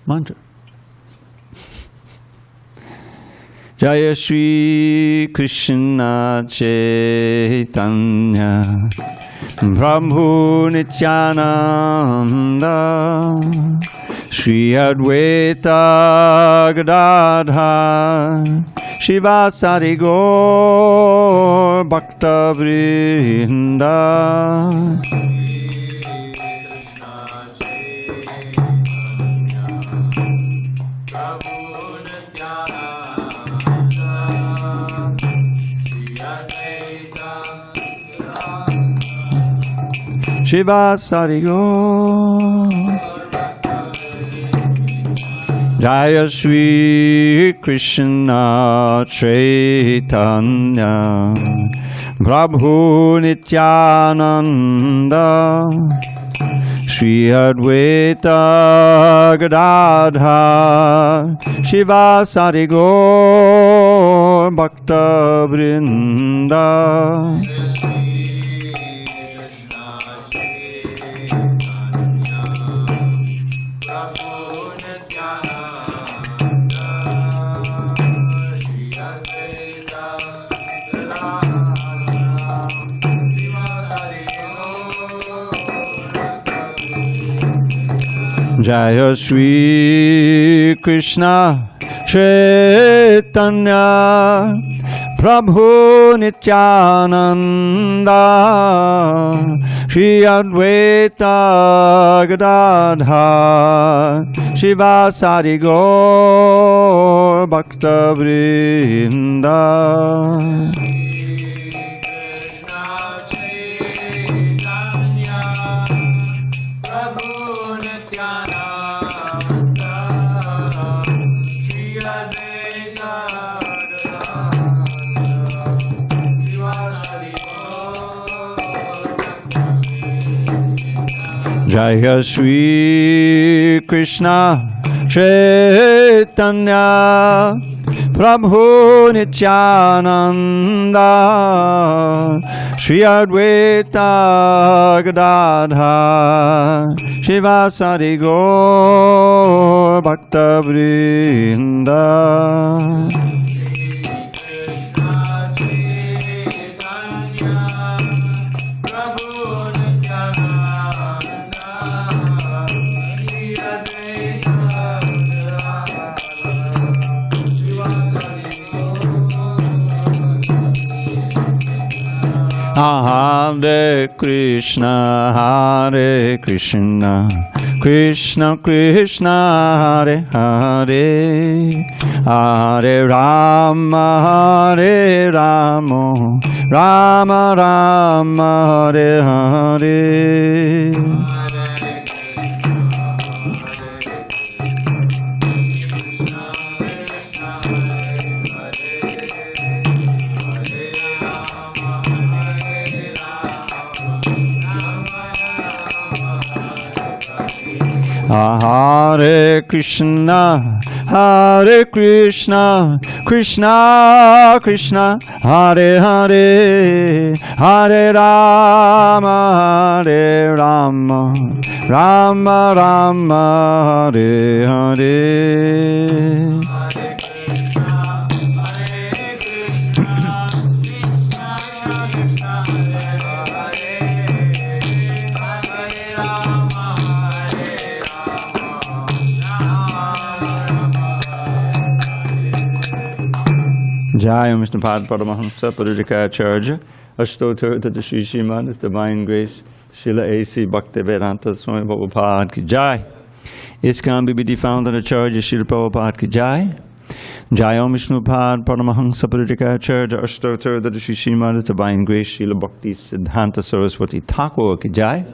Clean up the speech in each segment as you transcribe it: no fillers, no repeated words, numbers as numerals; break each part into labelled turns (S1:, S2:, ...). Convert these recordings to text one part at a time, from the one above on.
S1: mantra. Jaya Shri Krishna Chaitanya Prabhu Nityananda Sri Advaita Gadadhar Shivasari Gaur Bhakta Vrinda Shiva Sarigo Jaya Shri Krishna Chaitanya Prabhu Nityananda Sri Advaita Gadadhar Shiva Sarigo Bhakta Vrinda Jaya Shri Krishna Chaitanya Prabhu Nityananda Sri Advaita Gadadhar Shiva Sari Gaur Bhakta Vrinda Jaya Shri Krishna Chaitanya Prabhu Nityananda Sri Advaita Gadadhar Shiva Sari Gaur Bhakta Vrinda Hare Krishna, Hare Krishna, Krishna Krishna, Hare Hare, Hare Rama, Hare Rama, Rama Rama, Hare Hare. Hare Krishna, Hare Krishna, Krishna Krishna, Hare Hare, Hare Rama, Hare Rama, Rama Rama, Hare Hare. Jai Mr. Pad Paramahamsa Parajika Acharya Ashtotar to the Sri Srimad, His Divine Grace Srila A.C. Bhaktivedanta Swami Prabhupada Ki Jai. ISKCON BBD Founder Acharya Srila Prabhupada Ki Jai. Jai Om Vishnu Pad Paramahamsa Parajika Acharya Ashtotar to the Sri Srimad, His Divine Grace Srila Bhakti Siddhanta Saraswati Thakur Ki Jai.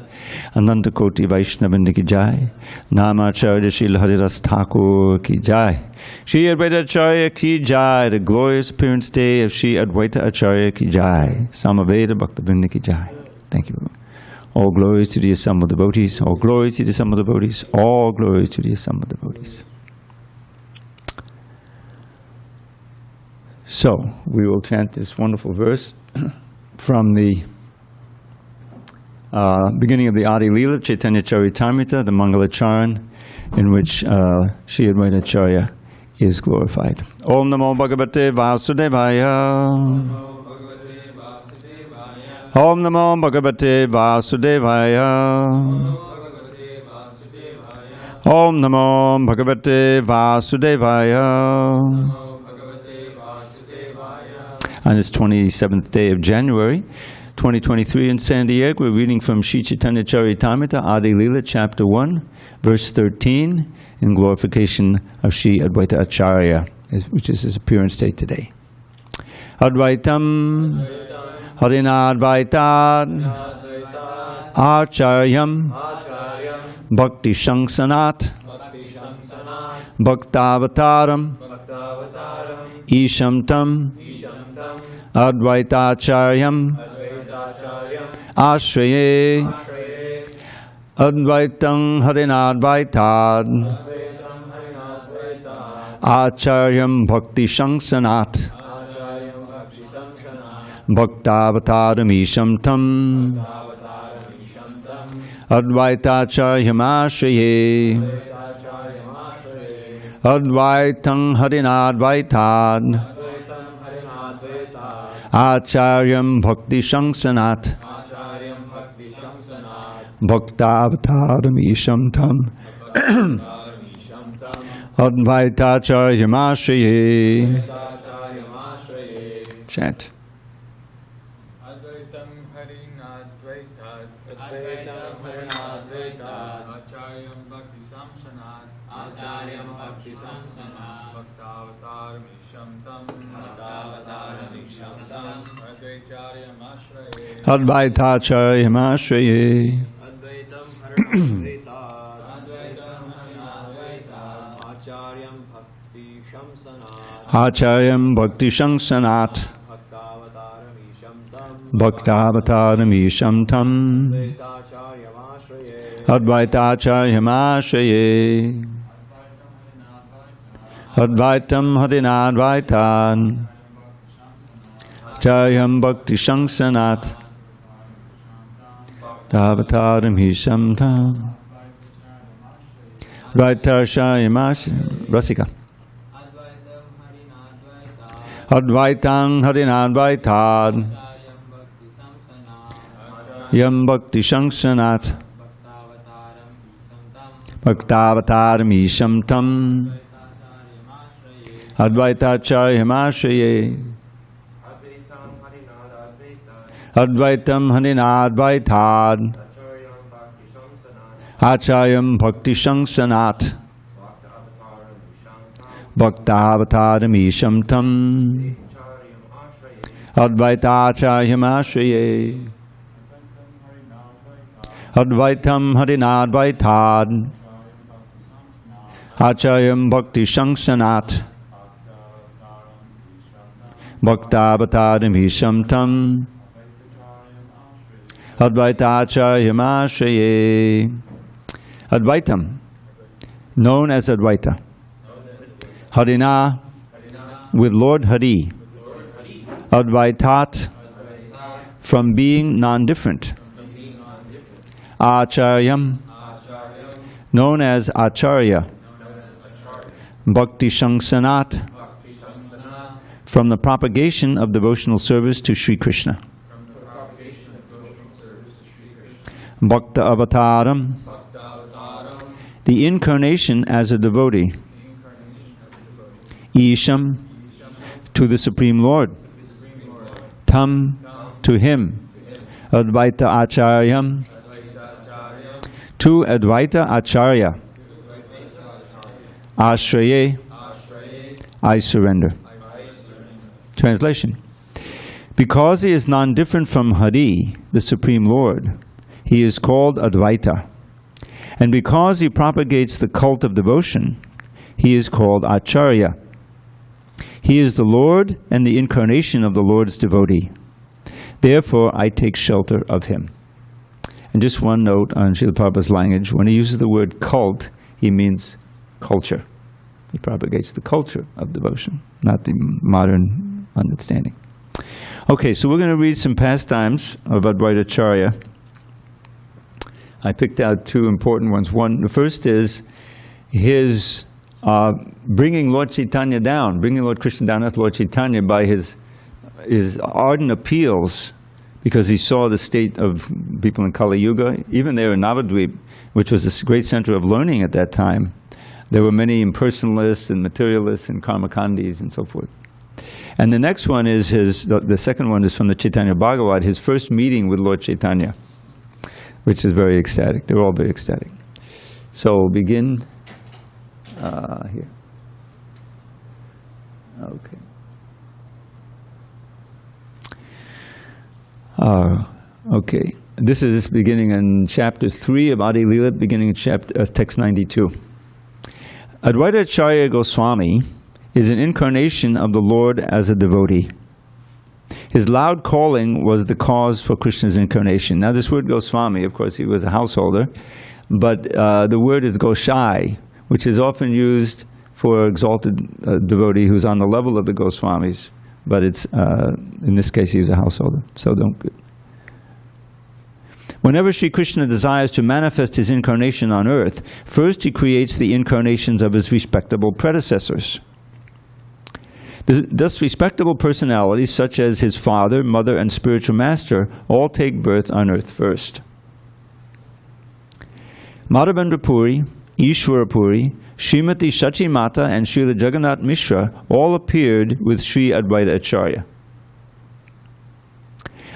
S1: Ananta Koti Vaishnavindi Ki Jai. Namacharya Srila Haridas Thakur Ki Jai. Sri Advaita Acharya Ki Jai. The glorious appearance day of Sri Advaita Acharya Ki Jai. Samaveda Bhaktivinoda Ki Jai. Thank you. All glories to the assembled devotees. All glories to the assembled devotees. All glories to the assembled devotees. So, we will chant this wonderful verse from the beginning of the Adi Leela, Chaitanya Charitamrita, the Mangalacharan, in which Sri Advaita Acharya is glorified. Om Namo Bhagavate Vasudevaya. Om Namo Bhagavate Vasudevaya. Om Namo Bhagavate Vasudevaya. On this 27th day of January, 2023 in San Diego, we're reading from Sri Chaitanya Charitamrita, Adi Lila, Chapter 1, verse 13, in glorification of Sri Advaita Acharya, which is his appearance day today. Advaitam Harinadvaitad Acharyam Bhakti Shanksanat Bhaktavataram Ishamtam Advaitacharyam Ashraye Advaitam Harinadvaitad Acharyam Bhakti Shanksanat Bhaktavataram Ishamtam Advaitacharyam Ashraye Advaitam Harinadvaitad Acharyam Bhakti Shanksanat Bhaktavataram Ishamtam Advaitacharyam Ashraye. Chant.
S2: Advaitam Harinadvaitad Advaitam Harinadvaitad Acharyam Bhakti Samsanat Acharyam Bhakti Samsanat Bhaktavataram Ishamtam Bhaktavataram Ishamtam Advaitacharyam Ashraye
S1: Advaitacharyam Ashraye.
S2: Advaitam Harinadvaitad Advaitam Harinadvaitad Acharyam Bhakti Samsanat
S1: Acharyam Bhakti Shanksanat Bhaktavataram Ishamtam Advaitacharyam Ashraye. Advaitam Harinadvaitad Acharyam Bhakti Shanksanat Bhaktavataram Ishamtam Advaitacharyam Ashraye. Rasika. Advaitam Harinadvaitad Yam Bhakti Shanksanat Bhaktavataram Ishamtam Advaitacharyam Ashraye. Advaitam Harinadvaitad Acharyam Bhakti Shanksanat Bhaktavataram Ishamtam Advaitacharyam Ashraye. Advaitam Harinadvaitad Acharyam Bhakti Shanksanat Bhaktavataram Ishamtam Advaitacharyam Ashraye. Advaitam, known as Advaita. Harina, with Lord Hari. Advaitat, from being non-different. Acharyam, known as Acharya. Bhakti Shanksanat, from the propagation of devotional service to Sri Krishna. Bhakta Avataram, the incarnation as a devotee. Isham, to the Supreme Lord. Tam, to him. Advaita Acharyam, to Advaita Acharya. Ashraye, I surrender. Translation. Because he is non-different from Hari, the Supreme Lord, he is called Advaita. And because he propagates the cult of devotion, he is called Acharya. He is the Lord and the incarnation of the Lord's devotee. Therefore, I take shelter of him. And just one note on Srila Prabhupada's language. When he uses the word cult, he means culture. He propagates the culture of devotion, not the modern understanding. Okay, so we're going to read some pastimes of Advaita Acharya. I picked out two important ones. One, the first is his bringing Lord Caitanya down, bringing Lord Krishna down as Lord Caitanya by his ardent appeals, because he saw the state of people in Kali-yuga, even there in Navadvip, which was a great center of learning at that time. There were many impersonalists and materialists and karmakandis and so forth. And the next one is the second one is from the Chaitanya Bhagavat, his first meeting with Lord Caitanya, which is very ecstatic. They're all very ecstatic. So we'll begin here. Okay. Okay. This is beginning in chapter 3 of Adi Lila, beginning in text 92. Advaita Acharya Goswami is an incarnation of the Lord as a devotee. His loud calling was the cause for Krishna's incarnation. Now this word Goswami, of course, he was a householder, but the word is Goshai, which is often used for exalted devotee who's on the level of the Goswamis, but it's in this case he was a householder. So don't. Whenever Sri Krishna desires to manifest his incarnation on earth, first he creates the incarnations of his respectable predecessors. Thus respectable personalities such as his father, mother, and spiritual master all take birth on earth first. Madhavendra Puri, Ishwara Puri, Srimati Shachi Mata, and Srila Jagannath Mishra all appeared with Sri Advaita Acharya.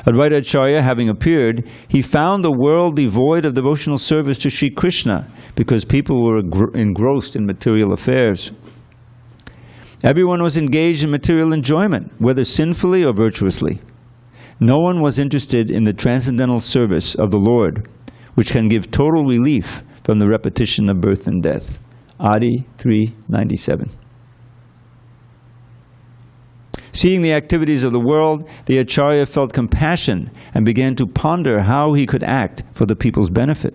S1: Advaita Acharya having appeared, he found the world devoid of devotional service to Sri Krishna because people were engrossed in material affairs. Everyone was engaged in material enjoyment, whether sinfully or virtuously. No one was interested in the transcendental service of the Lord, which can give total relief from the repetition of birth and death. Adi 3:97. Seeing the activities of the world, the Acharya felt compassion and began to ponder how he could act for the people's benefit.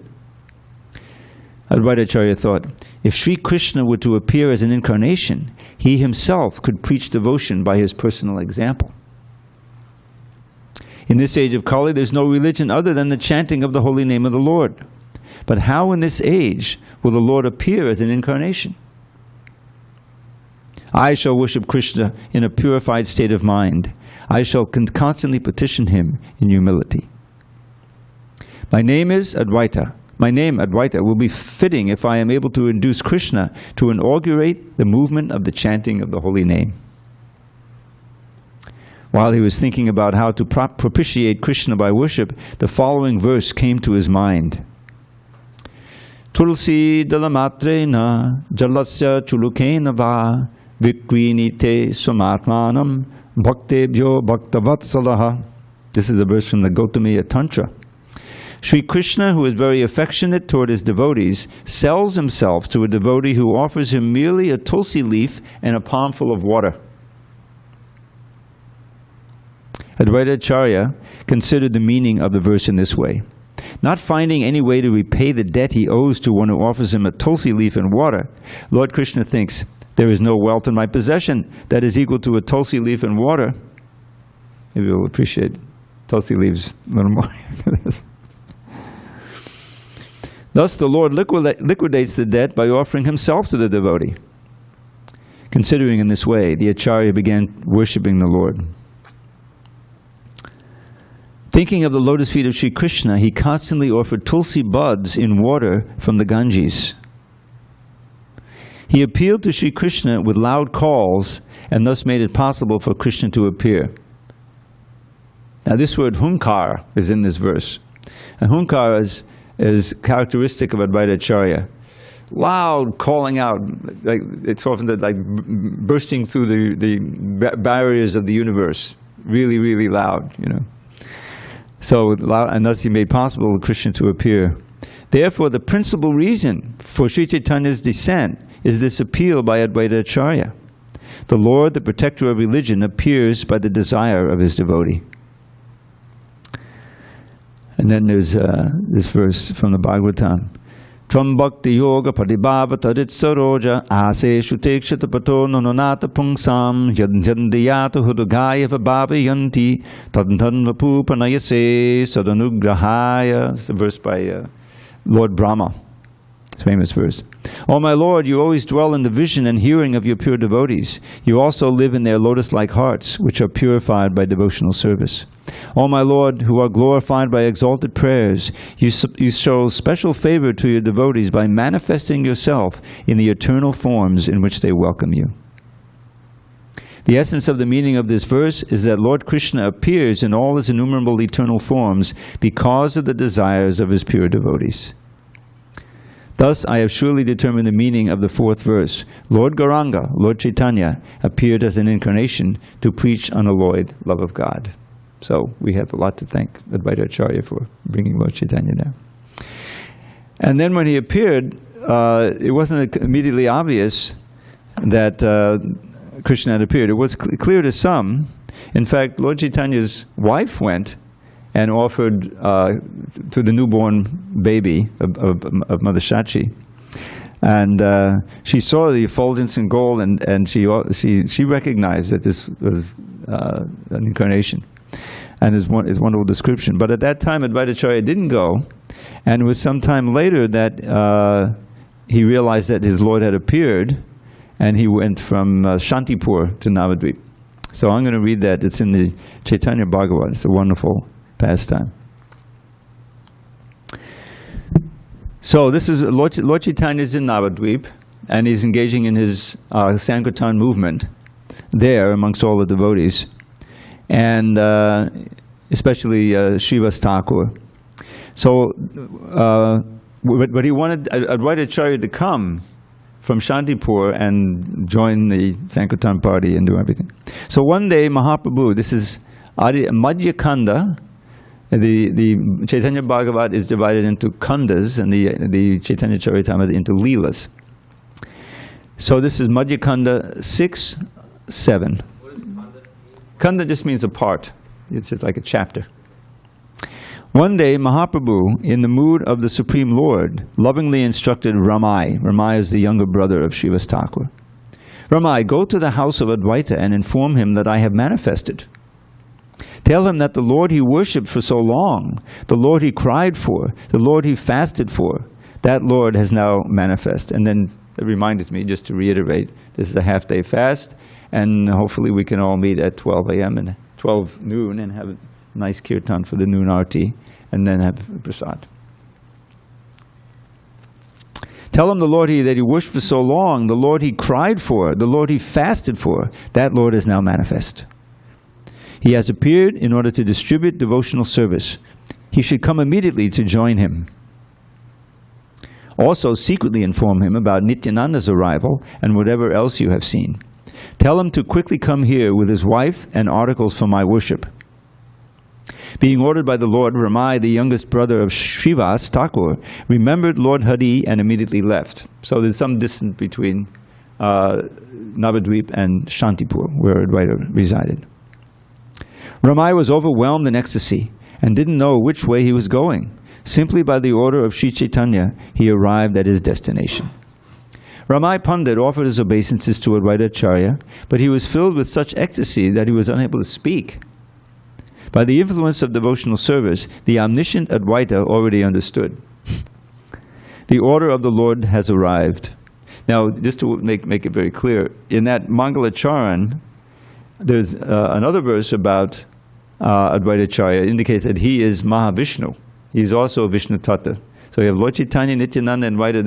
S1: Advaita Acharya thought, if Sri Krishna were to appear as an incarnation, he himself could preach devotion by his personal example. In this age of Kali, there's no religion other than the chanting of the holy name of the Lord. But how in this age will the Lord appear as an incarnation? I shall worship Krishna in a purified state of mind. I shall constantly petition him in humility. My name is Advaita. My name, Advaita, will be fitting if I am able to induce Krishna to inaugurate the movement of the chanting of the holy name. While he was thinking about how to propitiate Krishna by worship, the following verse came to his mind. Tulsi dalamatrena jalasya chulukena va vikrinite swamatmanam bhaktebhyo bhaktavatsalaha. This is a verse from the Gautamiya Tantra. Sri Krishna, who is very affectionate toward his devotees, sells himself to a devotee who offers him merely a tulsi leaf and a palmful of water. Advaita Acharya considered the meaning of the verse in this way. Not finding any way to repay the debt he owes to one who offers him a tulsi leaf and water, Lord Krishna thinks, there is no wealth in my possession that is equal to a tulsi leaf and water. Maybe you'll appreciate tulsi leaves a little more. Thus the Lord liquidates the debt by offering himself to the devotee. Considering in this way, the Acharya began worshipping the Lord. Thinking of the lotus feet of Sri Krishna, he constantly offered tulsi buds in water from the Ganges. He appealed to Sri Krishna with loud calls and thus made it possible for Krishna to appear. Now this word hunkar is in this verse. And hunkar is characteristic of Advaita Acharya. Loud calling out, like it's often like bursting through the barriers of the universe. Really, really loud, you know. So, and thus he made possible for Krishna to appear. Therefore, the principal reason for Sri Chaitanya's descent is this appeal by Advaita Acharya. The Lord, the protector of religion, appears by the desire of his devotee. And then there's this verse from the Bhagavatam. Tvam bhakti yoga padibhava tarit saroja aseshu tekshata pato nononata pungsam yadjandiyata hudugaya vabhava yanti tadantan vapupanayase sadanugrahaya. It's a verse by Lord Brahma. It's a famous verse. "O my Lord, you always dwell in the vision and hearing of your pure devotees. You also live in their lotus-like hearts, which are purified by devotional service. O my Lord, who are glorified by exalted prayers, you show special favor to your devotees by manifesting yourself in the eternal forms in which they welcome you." The essence of the meaning of this verse is that Lord Krishna appears in all his innumerable eternal forms because of the desires of his pure devotees. Thus, I have surely determined the meaning of the fourth verse. Lord Gauranga, Lord Caitanya, appeared as an incarnation to preach unalloyed love of God. So, we have a lot to thank Advaita Acharya for bringing Lord Caitanya down. And then when he appeared, it wasn't immediately obvious that Krishna had appeared. It was clear to some. In fact, Lord Chaitanya's wife went and offered to the newborn baby of Mother Shachi. And she saw the effulgence in gold, and she recognized that this was an incarnation. And is wonderful description. But at that time, Advaita Acharya didn't go, and it was some time later that he realized that his Lord had appeared, and he went from Shantipur to Navadvip. So I'm going to read that. It's in the Chaitanya Bhagavat. It's a wonderful pastime. So this is Lord Caitanya is in Navadvip, and he's engaging in his Sankirtan movement there amongst all the devotees, and especially Srivas Thakur. So, but he wanted Advaita Acharya to come from Shantipur and join the Sankirtan party and do everything. So one day Mahaprabhu, this is Madhya Kanda. The Chaitanya Bhagavat is divided into kandas, and the Chaitanya Charitamrita into leelas. So this is Madhya Kanda 6, 7.
S2: What is kanda?
S1: Kanda just means a part. It's just like a chapter. One day, Mahaprabhu, in the mood of the Supreme Lord, lovingly instructed Ramai. Ramai is the younger brother of Srivas Thakur. Ramai, go to the house of Advaita and inform him that I have manifested. Tell him that the Lord he worshipped for so long, the Lord he cried for, the Lord he fasted for, that Lord has now manifest. And then it reminded me, just to reiterate, this is a half-day fast, and hopefully we can all meet at 12 a.m. and 12 noon and have a nice kirtan for the noon arti, and then have prasad. Tell him the Lord that he wished for so long, the Lord he cried for, the Lord he fasted for, that Lord is now manifest. He has appeared in order to distribute devotional service. He should come immediately to join him. Also secretly inform him about Nityananda's arrival and whatever else you have seen. Tell him to quickly come here with his wife and articles for my worship. Being ordered by the Lord, Ramai, the youngest brother of Srivas Thakur, remembered Lord Hari and immediately left. So there's some distance between Navadvip and Shantipur, where Advaita resided. Ramai was overwhelmed in ecstasy and didn't know which way he was going. Simply by the order of Sri Caitanya, he arrived at his destination. Ramai Pandit offered his obeisances to Advaita Acharya, but he was filled with such ecstasy that he was unable to speak. By the influence of devotional service, the omniscient Advaita already understood. The order of the Lord has arrived. Now, just to make it very clear, in that Mangalacharan, there's another verse about Advaita Acharya indicates that he is Mahavishnu. He's also Vishnu Tattva. So you have Lord Caitanya, Nityananda, and Advaita,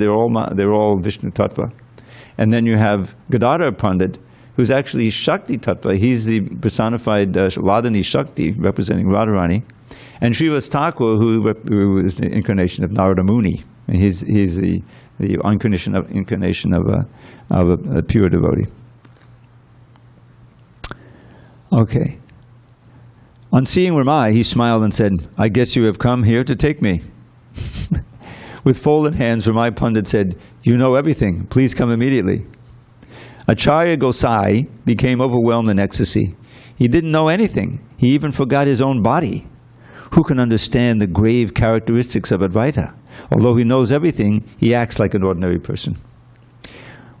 S1: they're all Vishnu Tattva. And then you have Gadadhar Pandit, who's actually Shakti Tattva. He's the personified Ladani Shakti, representing Radharani. And Srivas Thakur, who is the incarnation of Narada Muni. And he's the incarnation of a pure devotee. Okay. On seeing Ramai, he smiled and said, I guess you have come here to take me. With folded hands, Ramai Pandit said, you know everything. Please come immediately. Acharya Gosai became overwhelmed in ecstasy. He didn't know anything. He even forgot his own body. Who can understand the grave characteristics of Advaita? Although he knows everything, he acts like an ordinary person.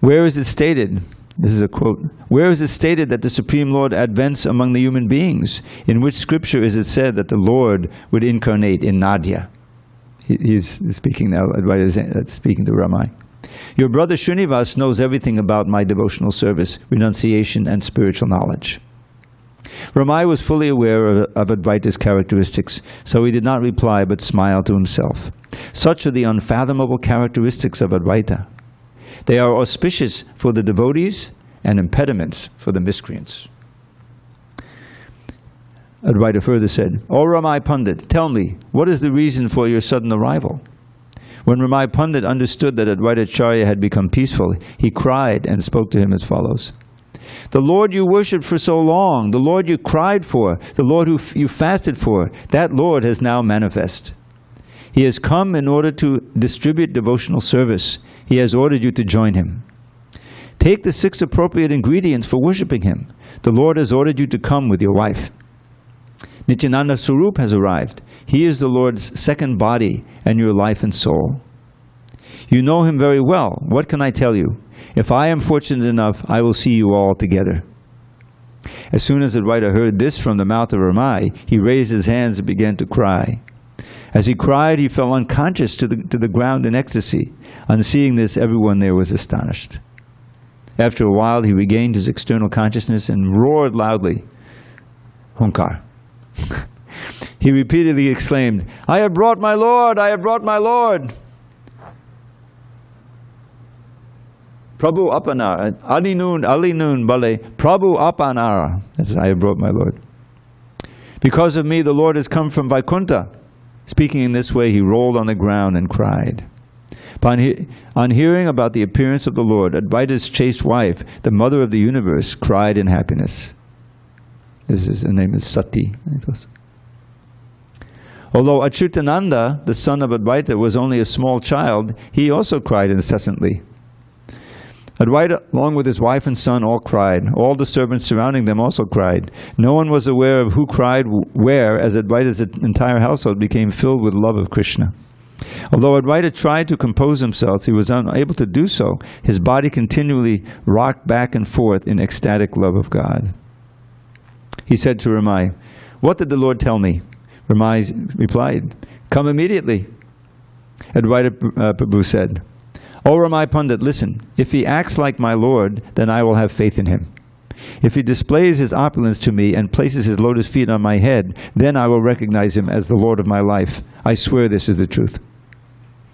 S1: Where is it stated? This is a quote. Where is it stated that the Supreme Lord advents among the human beings? In which scripture is it said that the Lord would incarnate in Nadia? He's speaking now, Advaita is speaking to Ramai. Your brother Srinivas knows everything about my devotional service, renunciation, and spiritual knowledge. Ramai was fully aware of Advaita's characteristics, so he did not reply but smiled to himself. Such are the unfathomable characteristics of Advaita. They are auspicious for the devotees and impediments for the miscreants. Advaita further said, O Ramai Pandit, tell me, what is the reason for your sudden arrival? When Ramai Pandit understood that Advaita Acharya had become peaceful, he cried and spoke to him as follows. The Lord you worshipped for so long, the Lord you cried for, the Lord who you fasted for, that Lord has now manifest. He has come in order to distribute devotional service. He has ordered you to join him. Take the 6 appropriate ingredients for worshipping him. The Lord has ordered you to come with your wife. Nityananda Swarup has arrived. He is the Lord's second body and your life and soul. You know him very well. What can I tell you? If I am fortunate enough, I will see you all together. As soon as Advaita heard this from the mouth of Ramai, he raised his hands and began to cry. As he cried, he fell unconscious to the ground in ecstasy. On seeing this, everyone there was astonished. After a while, he regained his external consciousness and roared loudly, Hunkar. He repeatedly exclaimed, I have brought my Lord! I have brought my Lord! Prabhu Apanara, Ali Noon Bale, Prabhu Apanara. That's I have brought my Lord. Because of me, the Lord has come from Vaikuntha. Speaking in this way, he rolled on the ground and cried. On hearing about the appearance of the Lord, Advaita's chaste wife, the mother of the universe, cried in happiness. Her name is Sati. Although Achyutananda, the son of Advaita, was only a small child, he also cried incessantly. Advaita, along with his wife and son, all cried. All the servants surrounding them also cried. No one was aware of who cried where, as Advaita's entire household became filled with love of Krishna. Although Advaita tried to compose himself, he was unable to do so. His body continually rocked back and forth in ecstatic love of God. He said to Ramai, What did the Lord tell me? Ramai replied, Come immediately. Advaita Prabhu said, O Ramai Pandit, listen, if he acts like my Lord, then I will have faith in him. If he displays his opulence to me and places his lotus feet on my head, then I will recognize him as the Lord of my life. I swear this is the truth.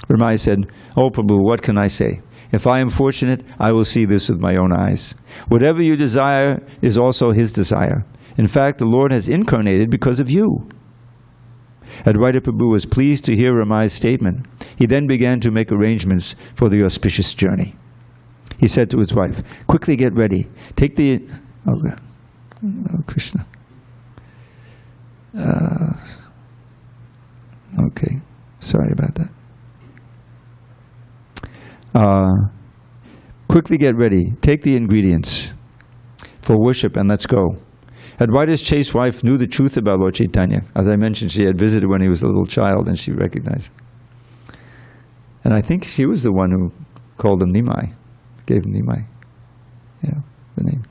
S1: Ramai said, O Prabhu, what can I say? If I am fortunate, I will see this with my own eyes. Whatever you desire is also his desire. In fact, the Lord has incarnated because of you. Advaita Prabhu was pleased to hear Ramai's statement. He then began to make arrangements for the auspicious journey. He said to his wife, quickly get ready. Take the... Oh, God. Oh, Krishna. Okay. Sorry about that. Quickly get ready. Take the ingredients for worship and let's go. Advaita's chaste wife knew the truth about Lord Caitanya. As I mentioned, she had visited when he was a little child and she recognized him. And I think she was the one who called him Nimai, gave him Nimai, the name.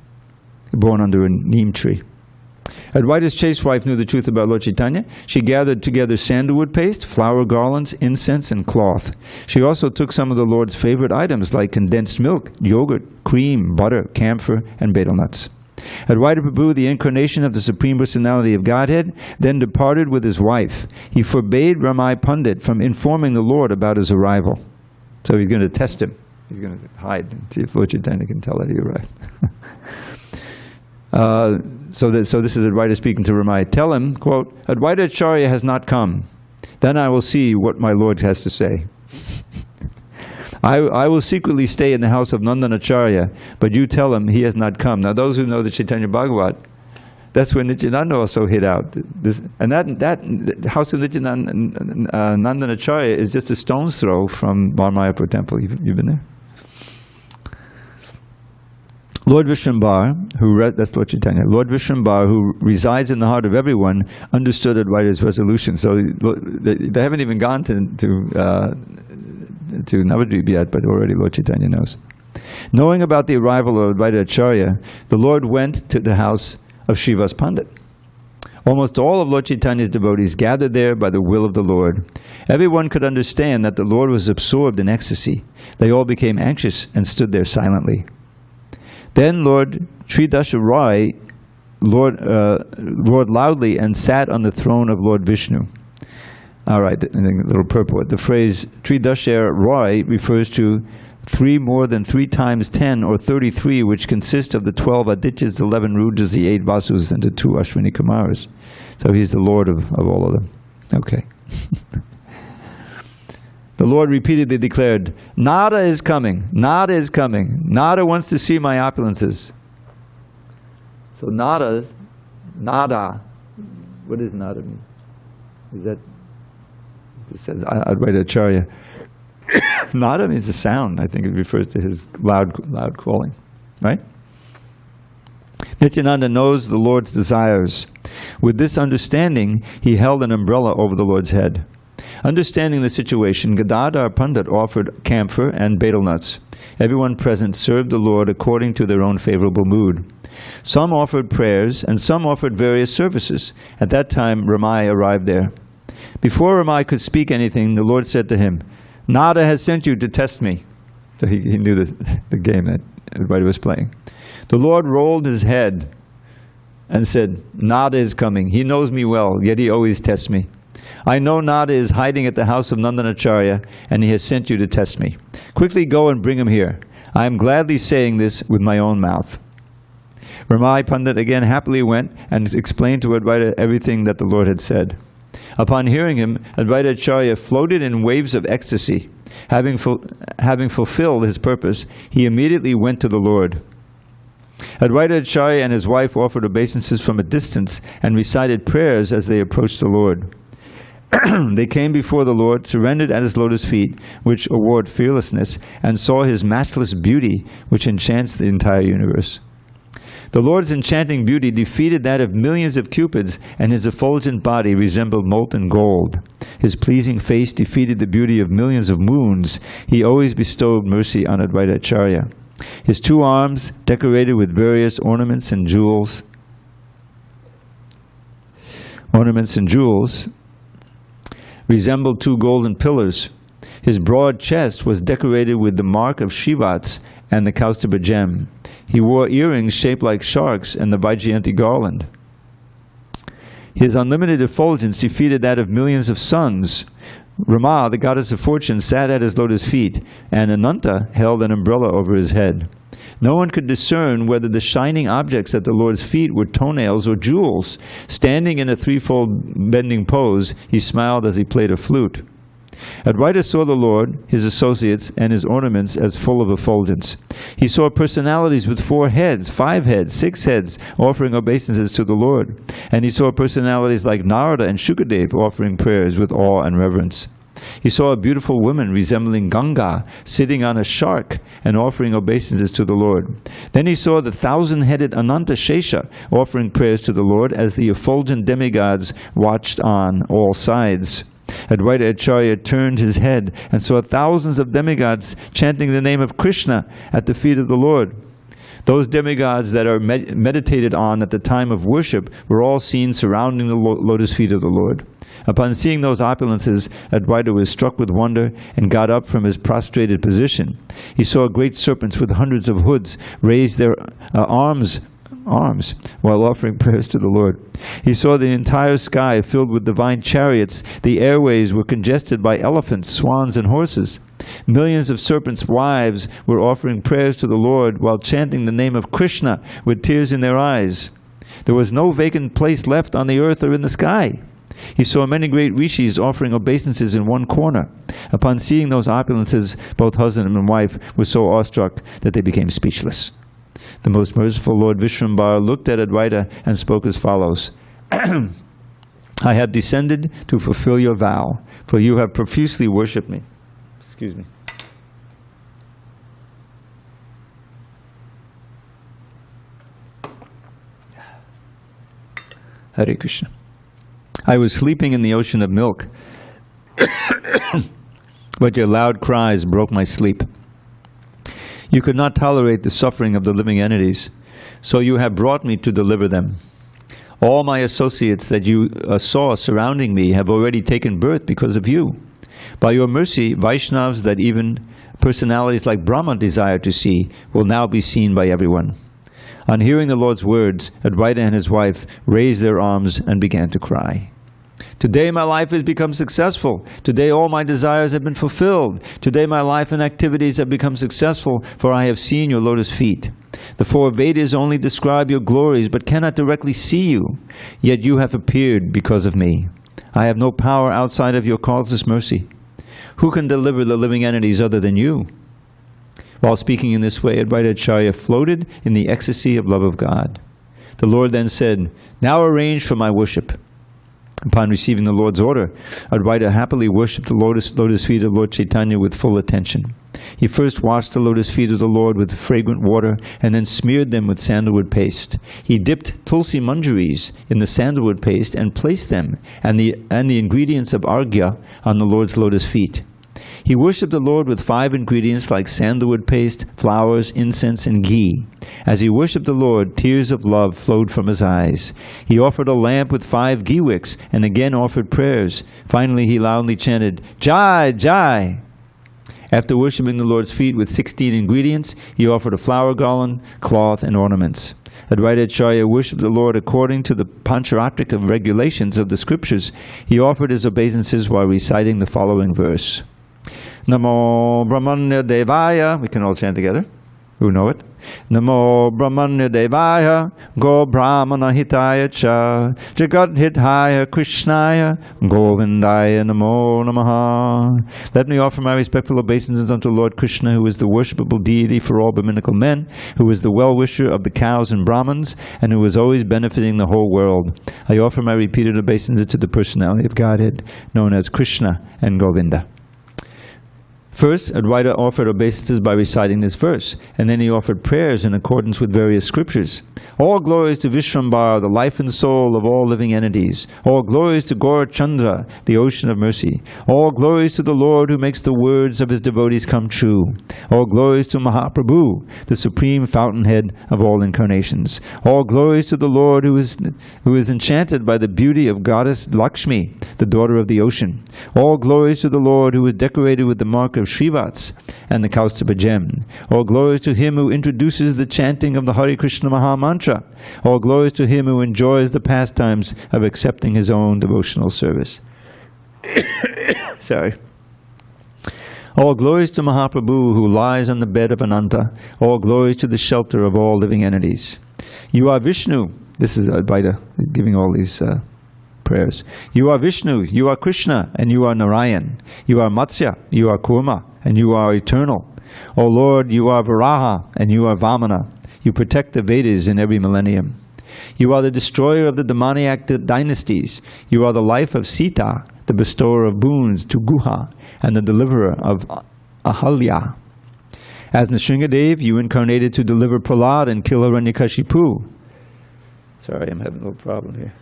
S1: Born under a neem tree. Advaita's chaste wife knew the truth about Lord Caitanya. She gathered together sandalwood paste, flower garlands, incense, and cloth. She also took some of the Lord's favorite items like condensed milk, yogurt, cream, butter, camphor, and betel nuts. Advaita Prabhu, the incarnation of the Supreme Personality of Godhead, then departed with his wife. He forbade Ramai Pandit from informing the Lord about his arrival. So he's going to test him. He's going to hide and see if Lord Caitanya can tell that he arrived. So this is Advaita speaking to Ramai. Tell him, quote, Advaita Acharya has not come. Then I will see what my Lord has to say. I will secretly stay in the house of Nandan Acharya, but you tell him he has not come. Now those who know the Chaitanya Bhagavat, that's when Nityananda also hid out. That house of Nityananda, Nandan Acharya is just a stone's throw from Mayapur temple. You've been there? Lord Vishrambar, that's Lord Caitanya, Lord Vishrambar, who resides in the heart of everyone, understood Advaita's resolution. So they haven't even gone to Navadvip yet, but already Lord Caitanya knows. Knowing about the arrival of Advaita Acharya, the Lord went to the house of Srivas Pandit. Almost all of Lord Chaitanya's devotees gathered there by the will of the Lord. Everyone could understand that the Lord was absorbed in ecstasy. They all became anxious and stood there silently. Then Lord Tridasha Roy roared loudly and sat on the throne of Lord Vishnu. All right, in a little purport. The phrase Tridasha Roy refers to 3 more than 3 times 10, or 33, which consist of the 12 Adityas, 11 Rudras, the 8 Vasus, and the 2 Ashwini Kumaras. So he's the Lord of all of them. Okay. The Lord repeatedly declared, Nada is coming, Nada is coming, Nada wants to see my opulences. So Nada, what does Nada mean? Is that, it says Advaita Acharya. Nada means a sound. I think it refers to his loud calling, right? Nityananda knows the Lord's desires. With this understanding, he held an umbrella over the Lord's head. Understanding the situation, Gadadhar Pandit offered camphor and betel nuts. Everyone present served the Lord according to their own favorable mood. Some offered prayers, and some offered various services. At that time, Ramai arrived there. Before Ramai could speak anything, the Lord said to him, Nada has sent you to test me. So he knew the game that everybody was playing. The Lord rolled his head and said, Nada is coming. He knows me well, yet he always tests me. I know Nada is hiding at the house of Nandanacharya, and he has sent you to test me. Quickly go and bring him here. I am gladly saying this with my own mouth. Ramai Pandit again happily went and explained to Advaita everything that the Lord had said. Upon hearing him, Advaita Acharya floated in waves of ecstasy. Having fulfilled his purpose, he immediately went to the Lord. Advaita Acharya and his wife offered obeisances from a distance and recited prayers as they approached the Lord. They came before the Lord, surrendered at his lotus feet, which award fearlessness, and saw his matchless beauty, which enchants the entire universe. The Lord's enchanting beauty defeated that of millions of cupids, and his effulgent body resembled molten gold. His pleasing face defeated the beauty of millions of moons. He always bestowed mercy on Advaita Acharya. His 2 arms, decorated with various ornaments and jewels, resembled 2 golden pillars. His broad chest was decorated with the mark of Shivats and the Kaustubha gem. He wore earrings shaped like sharks and the Vaijayanti garland. His unlimited effulgence defeated that of millions of suns. Rama, the goddess of fortune, sat at his lotus feet, and Ananta held an umbrella over his head. No one could discern whether the shining objects at the Lord's feet were toenails or jewels. Standing in a 3-fold bending pose, he smiled as he played a flute. Advaita saw the Lord, his associates, and his ornaments as full of effulgence. He saw personalities with 4 heads, 5 heads, 6 heads, offering obeisances to the Lord. And he saw personalities like Narada and Shukadev offering prayers with awe and reverence. He saw a beautiful woman resembling Ganga, sitting on a shark and offering obeisances to the Lord. Then he saw the 1,000-headed Ananta Shesha offering prayers to the Lord as the effulgent demigods watched on all sides. Advaita Acharya turned his head and saw thousands of demigods chanting the name of Krishna at the feet of the Lord. Those demigods that are meditated on at the time of worship were all seen surrounding the lotus feet of the Lord. Upon seeing those opulences, Advaita was struck with wonder and got up from his prostrated position. He saw great serpents with hundreds of hoods raise their arms while offering prayers to the Lord. He saw the entire sky filled with divine chariots. The airways were congested by elephants, swans, and horses. Millions of serpents' wives were offering prayers to the Lord while chanting the name of Krishna with tears in their eyes. There was no vacant place left on the earth or in the sky. He saw many great rishis offering obeisances in one corner. Upon seeing those opulences, both husband and wife were so awestruck that they became speechless. The most merciful Lord Vishvambara looked at Advaita and spoke as follows. I have descended to fulfill your vow, for you have profusely worshipped me. Excuse me. Hare Krishna. I was sleeping in the ocean of milk, but your loud cries broke my sleep. You could not tolerate the suffering of the living entities, so you have brought me to deliver them. All my associates that you saw surrounding me have already taken birth because of you. By your mercy, Vaishnavas that even personalities like Brahma desire to see will now be seen by everyone." On hearing the Lord's words, Advaita and his wife raised their arms and began to cry. "Today my life has become successful. Today all my desires have been fulfilled. Today my life and activities have become successful, for I have seen your lotus feet. The four Vedas only describe your glories, but cannot directly see you. Yet you have appeared because of me. I have no power outside of your causeless mercy. Who can deliver the living entities other than you?" While speaking in this way, Advaita Acharya floated in the ecstasy of love of God. The Lord then said, "Now arrange for my worship." Upon receiving the Lord's order, Advaita happily worshipped the lotus feet of Lord Caitanya with full attention. He first washed the lotus feet of the Lord with fragrant water and then smeared them with sandalwood paste. He dipped tulsi manjaris in the sandalwood paste and placed them and the ingredients of arghya on the Lord's lotus feet. He worshipped the Lord with 5 ingredients like sandalwood paste, flowers, incense, and ghee. As he worshipped the Lord, tears of love flowed from his eyes. He offered a lamp with 5 ghee wicks and again offered prayers. Finally, he loudly chanted, "Jai, Jai!" After worshipping the Lord's feet with 16 ingredients, he offered a flower garland, cloth, and ornaments. Advaita Acharya worshipped the Lord according to the Pancharatrika regulations of the scriptures. He offered his obeisances while reciting the following verse. Namo Brahmanya Devaya. We can all chant together. Who know it? Namo Brahmanya Devaya, Go Brahmana Hitaya Cha, Jagat Hitaya Krishnaya, Govindaya Namo Namaha. Let me offer my respectful obeisances unto Lord Krishna, who is the worshipable deity for all Brahminical men, who is the well-wisher of the cows and Brahmins, and who is always benefiting the whole world. I offer my repeated obeisances to the personality of Godhead, known as Krishna and Govinda. First, Advaita offered obeisances by reciting this verse, and then he offered prayers in accordance with various scriptures. All glories to Vishvambara, the life and soul of all living entities. All glories to Gaurachandra, the ocean of mercy. All glories to the Lord who makes the words of his devotees come true. All glories to Mahaprabhu, the supreme fountainhead of all incarnations. All glories to the Lord who is enchanted by the beauty of goddess Lakshmi, the daughter of the ocean. All glories to the Lord who is decorated with the mark of Srivats and the Kaustubha gem. All glories to him who introduces the chanting of the Hare Krishna Maha Mantra. All glories to him who enjoys the pastimes of accepting his own devotional service. Sorry. All glories to Mahaprabhu who lies on the bed of Ananta. All glories to the shelter of all living entities. You are Vishnu. This is Advaita giving all these prayers. You are Vishnu, you are Krishna, and you are Narayan. You are Matsya, you are Kurma, and you are eternal. O Lord, you are Varaha, and you are Vamana. You protect the Vedas in every millennium. You are the destroyer of the demoniac dynasties. You are the life of Sita, the bestower of boons to Guha, and the deliverer of Ahalya. As Nrsingadev, you incarnated to deliver Prahlad and kill Hiranyakashipu. Sorry, I'm having a little problem here.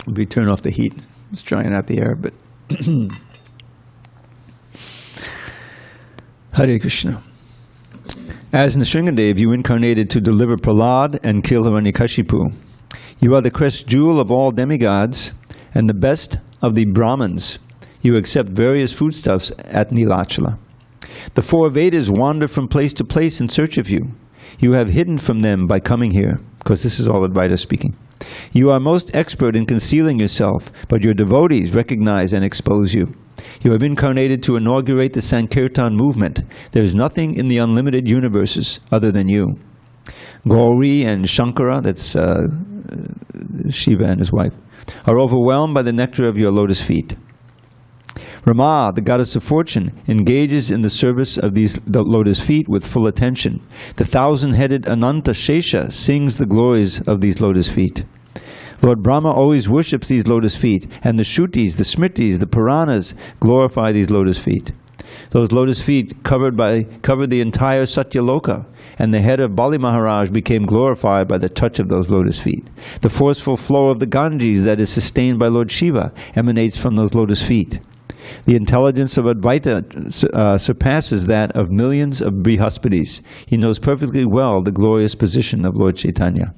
S1: We turn off the heat. It's drying out the air, but Hare Krishna. As Nrsingadev, you incarnated to deliver Prahlad and kill Hiranyakashipu. You are the crest jewel of all demigods and the best of the Brahmins. You accept various foodstuffs at Nilachala. The 4 Vedas wander from place to place in search of you. You have hidden from them by coming here, because this is all Advaita speaking. You are most expert in concealing yourself, but your devotees recognize and expose you. You have incarnated to inaugurate the Sankirtan movement. There is nothing in the unlimited universes other than you. Gauri and Shankara, that's Shiva and his wife, are overwhelmed by the nectar of your lotus feet. Rama, the goddess of fortune, engages in the service of the lotus feet with full attention. The 1,000-headed Ananta Shesha sings the glories of these lotus feet. Lord Brahma always worships these lotus feet, and the Shrutis, the Smritis, the Puranas glorify these lotus feet. Those lotus feet covered the entire Satyaloka, and the head of Bali Maharaj became glorified by the touch of those lotus feet. The forceful flow of the Ganges that is sustained by Lord Shiva emanates from those lotus feet. The intelligence of Advaita surpasses that of millions of Brihaspatīs. He knows perfectly well the glorious position of Lord Caitanya.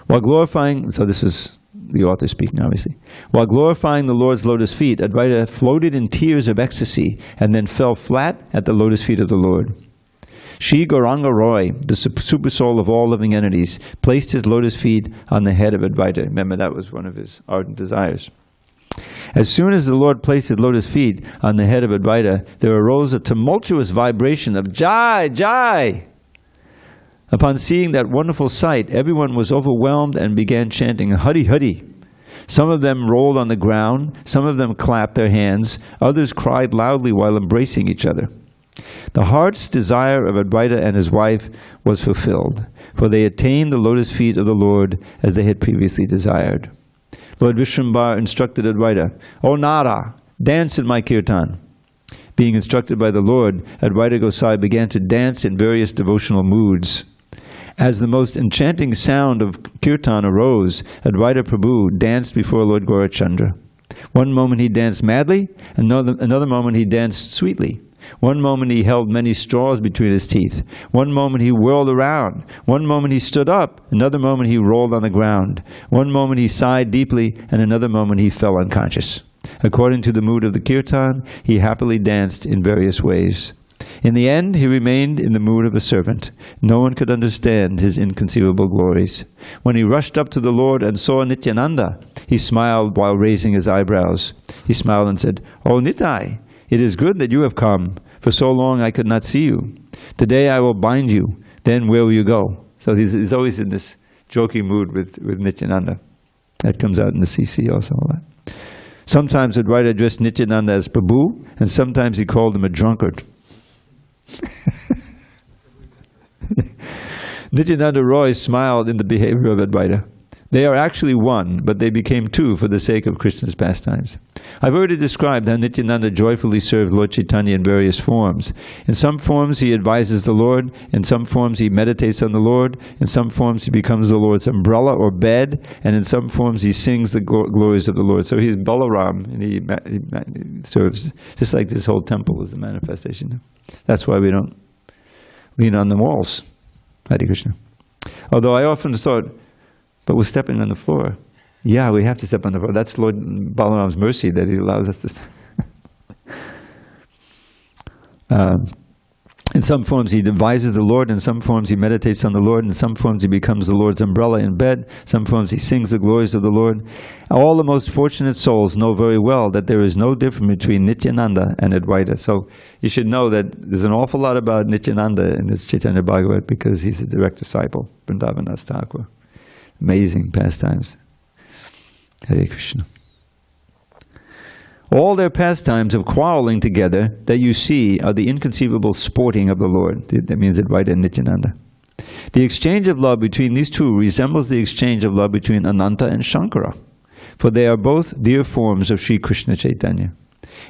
S1: While glorifying, so this is the author speaking obviously, while glorifying the Lord's lotus feet, Advaita floated in tears of ecstasy and then fell flat at the lotus feet of the Lord. Sri Gauranga Roy, the super soul of all living entities, placed his lotus feet on the head of Advaita. Remember, that was one of his ardent desires. As soon as the Lord placed his lotus feet on the head of Advaita, there arose a tumultuous vibration of Jai, Jai! Upon seeing that wonderful sight, everyone was overwhelmed and began chanting, Hari Hari. Some of them rolled on the ground, some of them clapped their hands, others cried loudly while embracing each other. The heart's desire of Advaita and his wife was fulfilled, for they attained the lotus feet of the Lord as they had previously desired. Lord Vishwambar instructed Advaita, O Nara, dance in my kirtan. Being instructed by the Lord, Advaita Gosai began to dance in various devotional moods. As the most enchanting sound of kirtan arose, Advaita Prabhu danced before Lord Gaurachandra. One moment he danced madly, another moment he danced sweetly. One moment he held many straws between his teeth. One moment he whirled around. One moment he stood up. Another moment he rolled on the ground. One moment he sighed deeply, and another moment he fell unconscious. According to the mood of the kirtan, he happily danced in various ways. In the end, he remained in the mood of a servant. No one could understand his inconceivable glories. When he rushed up to the Lord and saw Nityananda, he smiled while raising his eyebrows. He smiled and said, O Nitai, it is good that you have come. For so long I could not see you. Today I will bind you. Then where will you go? So he's always in this joking mood with Nityananda. That comes out in the CC also a lot. Sometimes Advaita addressed Nityananda as Prabhu, and sometimes he called him a drunkard. Nityananda Roy smiled in the behavior of Advaita. They are actually one, but they became two for the sake of Krishna's pastimes. I've already described how Nityananda joyfully served Lord Caitanya in various forms. In some forms he advises the Lord, in some forms he meditates on the Lord, in some forms he becomes the Lord's umbrella or bed, and in some forms he sings the glories of the Lord. So he's Balaram, and he serves, just like this whole temple is a manifestation. That's why we don't lean on the walls. Hare Krishna. Although I often thought, but we're stepping on the floor. Yeah, we have to step on the floor. That's Lord Balaram's mercy that he allows us to. In some forms he advises the Lord, in some forms he meditates on the Lord, in some forms he becomes the Lord's umbrella in bed, some forms he sings the glories of the Lord. All the most fortunate souls know very well that there is no difference between Nityananda and Advaita. So you should know that there's an awful lot about Nityananda in this Chaitanya Bhagavat because he's a direct disciple, Vrindavan Thakur. Amazing pastimes. Hare Krishna. All their pastimes of quarreling together that you see are the inconceivable sporting of the Lord. That means Advaita and Nityananda. The exchange of love between these two resembles the exchange of love between Ananta and Shankara, for they are both dear forms of Sri Krishna Chaitanya.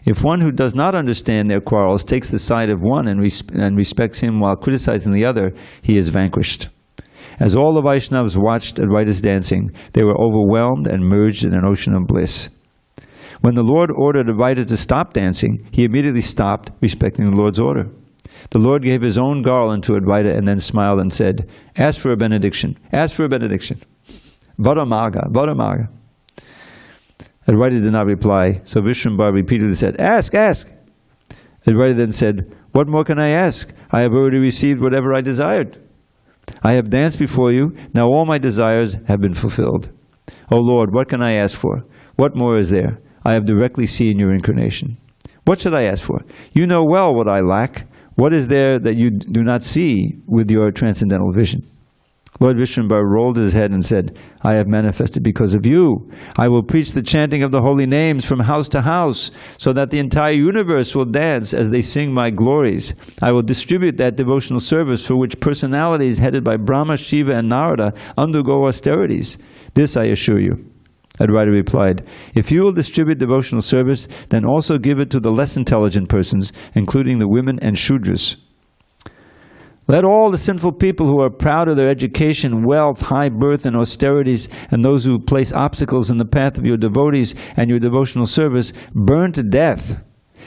S1: If one who does not understand their quarrels takes the side of one and respects him while criticizing the other, he is vanquished. As all the Vaishnavas watched Advaita's dancing, they were overwhelmed and merged in an ocean of bliss. When the Lord ordered Advaita to stop dancing, he immediately stopped, respecting the Lord's order. The Lord gave his own garland to Advaita and then smiled and said, ask for a benediction, ask for a benediction. Vadamaga, Vadamaga. Advaita did not reply, so Vishwambar repeatedly said, ask, ask. Advaita then said, what more can I ask? I have already received whatever I desired. I have danced before you, now all my desires have been fulfilled. O Lord, what can I ask for? What more is there? I have directly seen your incarnation. What should I ask for? You know well what I lack. What is there that you do not see with your transcendental vision? Lord Vishwambar rolled his head and said, I have manifested because of you. I will preach the chanting of the holy names from house to house, so that the entire universe will dance as they sing my glories. I will distribute that devotional service for which personalities headed by Brahma, Shiva, and Narada undergo austerities. This I assure you. Advaita replied, if you will distribute devotional service, then also give it to the less intelligent persons, including the women and Shudras. Let all the sinful people who are proud of their education, wealth, high birth, and austerities, and those who place obstacles in the path of your devotees and your devotional service, burn to death.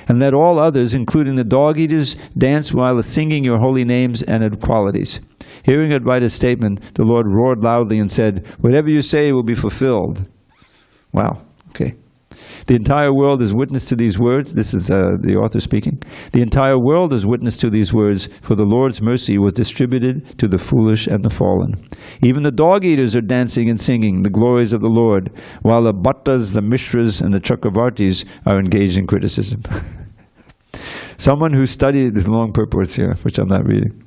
S1: And let all others, including the dog-eaters, dance while singing your holy names and qualities. Hearing Advaita's statement, the Lord roared loudly and said, whatever you say will be fulfilled. Wow, okay. The entire world is witness to these words. This is the author speaking. The entire world is witness to these words, for the Lord's mercy was distributed to the foolish and the fallen. Even the dog-eaters are dancing and singing the glories of the Lord, while the Bhattas, the Mishras, and the Chakravartis are engaged in criticism. Someone who studies, there's long purports here, which I'm not reading.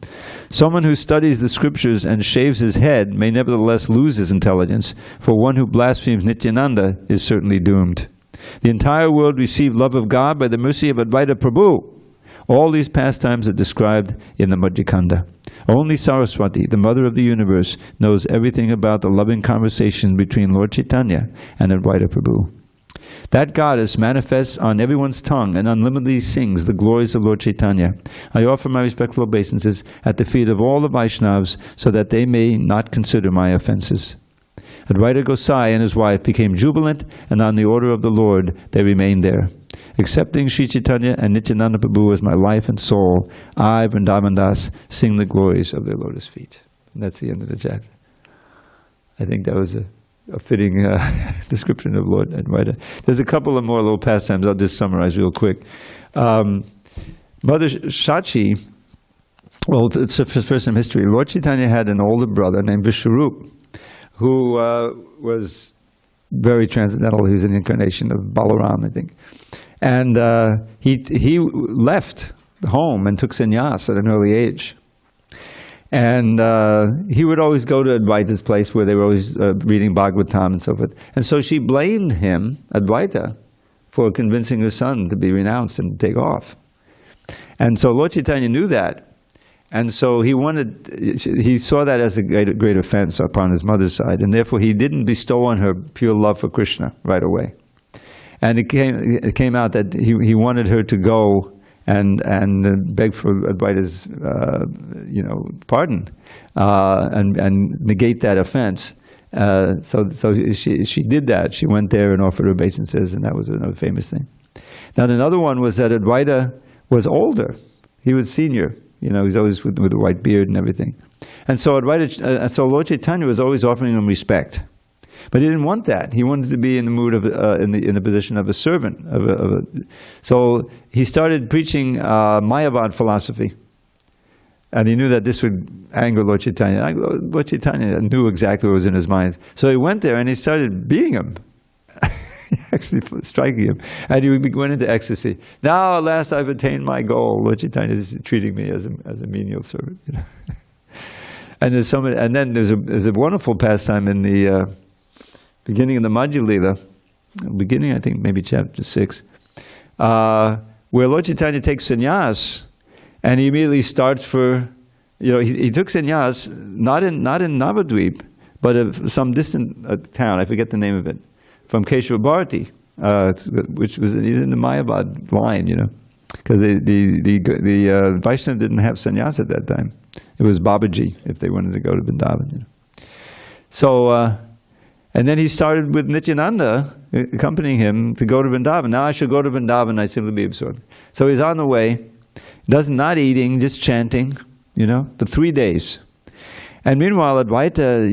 S1: Someone who studies the scriptures and shaves his head may nevertheless lose his intelligence, for one who blasphemes Nityananda is certainly doomed. The entire world received love of God by the mercy of Advaita Prabhu. All these pastimes are described in the Madhyakanda. Only Saraswati, the mother of the universe, knows everything about the loving conversation between Lord Caitanya and Advaita Prabhu. That goddess manifests on everyone's tongue and unlimitedly sings the glories of Lord Caitanya. I offer my respectful obeisances at the feet of all the Vaishnavas so that they may not consider my offenses. Advaita Gosai and his wife became jubilant, and on the order of the Lord they remained there. Accepting Sri Chaitanya and Nityananda Prabhu as my life and soul, I, Vrindavan Das, sing the glories of their lotus feet. And that's the end of the chapter. I think that was a fitting description of Lord Advaita. There's a couple of more little pastimes I'll just summarize real quick. Mother Shachi, well, it's first in history. Lord Caitanya had an older brother named Vishwarup, who was very transcendental. He was an incarnation of Balaram, I think. And he left home and took sannyasa at an early age. And he would always go to Advaita's place where they were always reading Bhagavatam and so forth. And so she blamed him, Advaita, for convincing her son to be renounced and take off. And so Lord Caitanya knew that. And so he saw that as a great offense upon his mother's side. And therefore he didn't bestow on her pure love for Krishna right away. And it came out that he wanted her to go and beg for Advaita's pardon and negate that offense. So she did that. She went there and offered her obeisances, and that was another famous thing. Now another one was that Advaita was older. He was senior. He's always with a white beard and everything. And so so Lord Caitanya was always offering him respect. But he didn't want that. He wanted to be in the mood of in the position of a servant. So he started preaching Mayavad philosophy, and he knew that this would anger Lord Caitanya. Lord Caitanya knew exactly what was in his mind. So he went there and he started beating him, actually striking him, and he went into ecstasy. Now at last I've attained my goal. Lord Caitanya is treating me as a menial servant. And then there's a wonderful pastime in the beginning of the Madhya Lila, I think maybe chapter 6, where Lord Caitanya takes sannyas, and he immediately starts for, he took sannyas not in Navadvip, but of some distant town. I forget the name of it, from Keshava Bharati, which was he's in the Mayavad line, because the Vaishnava didn't have sannyas at that time. It was Babaji if they wanted to go to Vrindavan. So. And then he started with Nityananda accompanying him to go to Vrindavan. Now I shall go to Vrindavan, I simply be absorbed. So he's on the way, not eating, just chanting, for 3 days. And meanwhile, Advaita,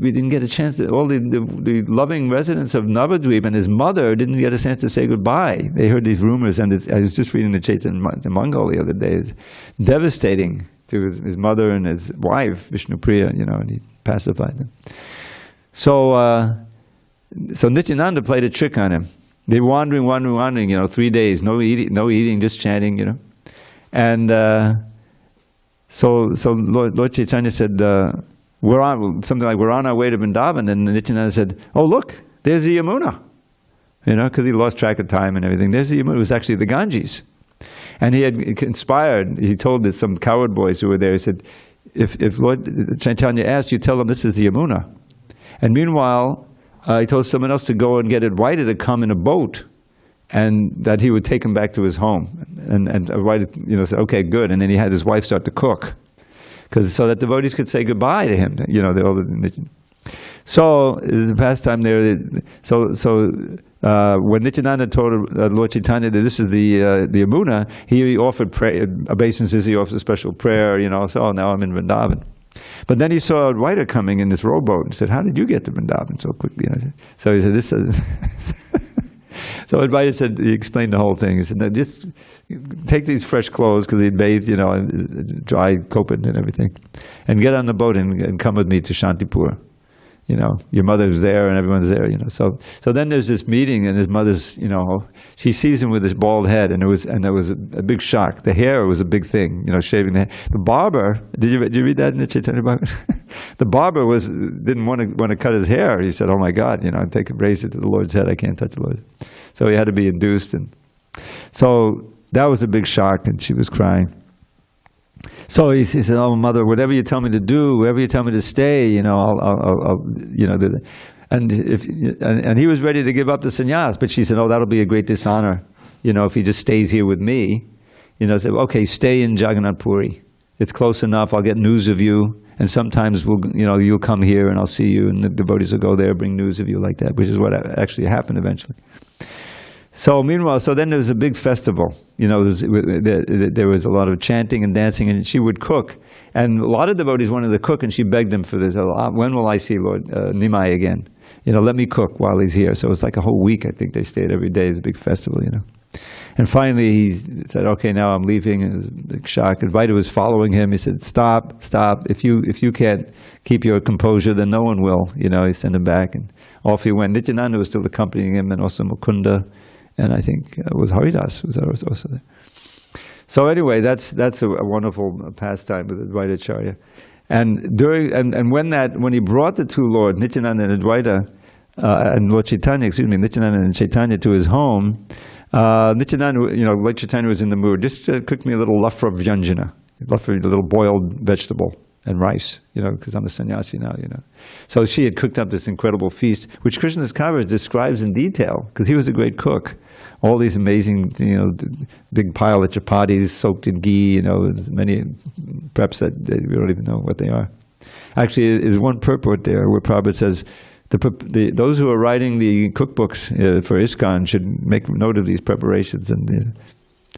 S1: we didn't get a chance to, all the loving residents of Navadvip and his mother didn't get a chance to say goodbye. They heard these rumors, and I was just reading the Chaitanya Mangal the other day. It's devastating to his mother and his wife, Vishnupriya, and he pacified them. So Nityananda played a trick on him. They wandering, 3 days, no eating, just chanting, And so Lord Caitanya said, we're on our way to Vrindavan, and Nityananda said, oh look, there's the Yamuna, because he lost track of time and everything. There's the Yamuna. It was actually the Ganges, and he had conspired. He told some coward boys who were there. He said, if Lord Caitanya asks, you tell him this is the Yamuna. And meanwhile, he told someone else to go and get Advaita to come in a boat, and that he would take him back to his home. And Advaita, said, okay, good. And then he had his wife start to cook. so that devotees could say goodbye to him. So is the pastime there. When Nityananda told Lord Caitanya that this is the Yamuna, he offered obeisances. He offered a special prayer. So now I'm in Vrindavan. But then he saw Advaita coming in this rowboat and said, "How did you get to Vrindavan so quickly?" So he said, "This is." So Advaita said, he explained the whole thing. He said, "No, just take these fresh clothes," because he'd bathed, dry copen and everything, "and get on the boat and come with me to Shantipur. Your mother's there and everyone's there, So then there's this meeting, and his mother's, she sees him with his bald head, and there was a big shock. The hair was a big thing, shaving the hair. The barber, did you read that in the Chaitanya Bhagavat? The barber didn't want to cut his hair. He said, "Oh my God, take a razor to the Lord's head. I can't touch the Lord." So he had to be induced, and so that was a big shock, and she was crying. So he said, "Oh, mother, whatever you tell me to do, wherever you tell me to stay, I'll and he was ready to give up the sannyas, but she said, "Oh, that'll be a great dishonor, if he just stays here with me." Said, "Okay, stay in Jagannath Puri. It's close enough. I'll get news of you, and sometimes you'll come here, and I'll see you, and the devotees will go there, bring news of you like that," which is what actually happened eventually. So meanwhile, then there was a big festival. There was a lot of chanting and dancing, and she would cook. And a lot of devotees wanted to cook, and she begged them for this. "When will I see Lord Nimai again? Let me cook while he's here." So it was like a whole week, I think they stayed every day. It was a big festival, And finally he said, "Okay, now I'm leaving." And it was a big shock. Advaita was following him. He said, "Stop. If you can't keep your composure, then no one will." He sent him back, and off he went. Nityananda was still accompanying him, and also Mukunda. And I think it was Haridas was also there. So anyway, that's a wonderful pastime with Advaita Acharya. And when he brought the two Lords, Nityananda and Advaita, and Lord Caitanya, Nityananda and Chaitanya to his home, Nityananda, Lord Caitanya was in the mood. Just cook me a little lafra vyanjana, a little boiled vegetable and rice, because I'm a sannyasi now, So she had cooked up this incredible feast, which Krishna's Kavira describes in detail, because he was a great cook. All these amazing, big pile of chapatis soaked in ghee, many preps that we don't even know what they are. Actually, is one purport there where Prabhupada says, those who are writing the cookbooks for ISKCON should make note of these preparations, and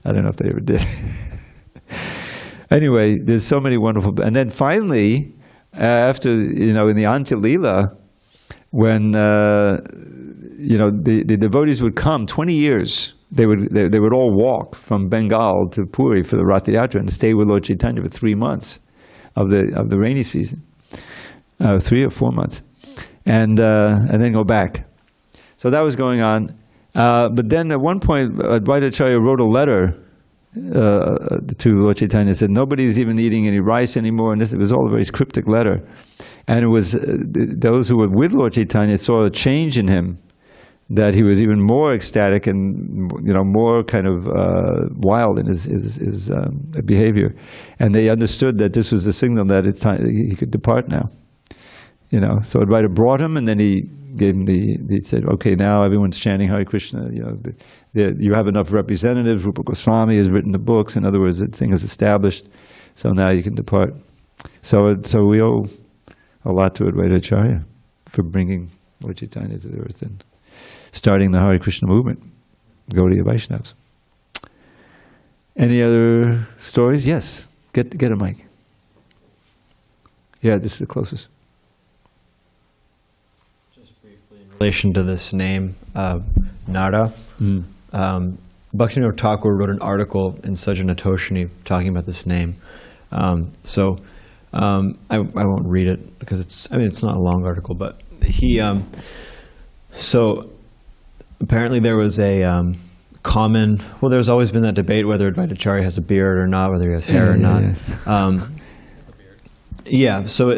S1: I don't know if they ever did. Anyway, there's so many wonderful... And then finally, after, in the Antya Leela, when, the devotees would come, 20 years, they would all walk from Bengal to Puri for the Rath Yatra and stay with Lord Caitanya for 3 months of the rainy season, 3 or 4 months, and then go back. So that was going on. But then at one point, Advaita Acharya wrote a letter to Lord Caitanya, said nobody's even eating any rice anymore, and it was all a very cryptic letter. And it was those who were with Lord Caitanya saw a change in him, that he was even more ecstatic and more kind of wild in his behavior, and they understood that this was the signal that it's time he could depart now. So Advaita brought him, and then he gave him he said, "Okay, now everyone's chanting Hare Krishna. You have enough representatives. Rupa Goswami has written the books. In other words, the thing is established. So now you can depart." So we owe a lot to Advaita Acharya for bringing Lord Caitanya to the earth and starting the Hare Krishna movement, Gaudiya Vaishnavas. Any other stories? Yes. Get a mic. Yeah, this is the closest.
S3: Relation to this name, Nara. Bhaktivinoda Thakur wrote an article in Sajjana Toshini talking about this name. I won't read it because it's not a long article, but he, so apparently there was a there's always been that debate whether Advaita Acharya has a beard or not, whether he has hair or not. So